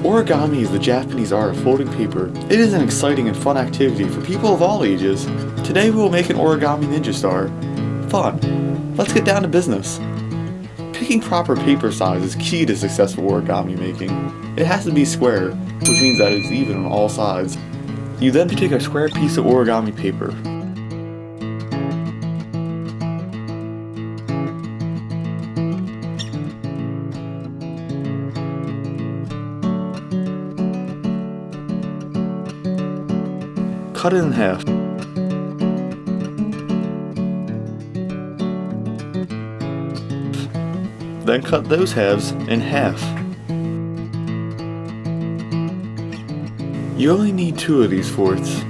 Origami is the Japanese art of folding paper. It is an exciting and fun activity for people of all ages. Today we will make an origami ninja star. Fun! Let's get down to business. Picking proper paper size is key to successful origami making. It has to be square, which means that it's even on all sides. You then take a square piece of origami paper. Cut it in half. Then cut those halves in half. You only need 2 of these fourths.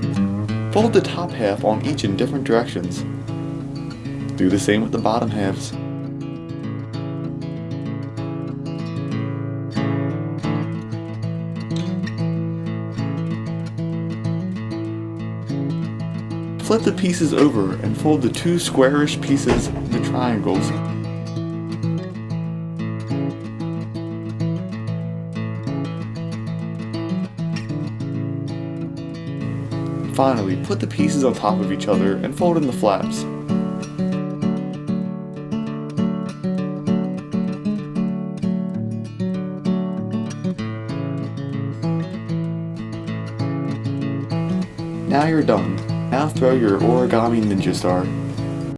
Fold the top half on each in different directions. Do the same with the bottom halves. Flip the pieces over and fold the 2 squarish pieces into triangles. Finally, put the pieces on top of each other and fold in the flaps. Now you're done. Now throw your origami ninja star.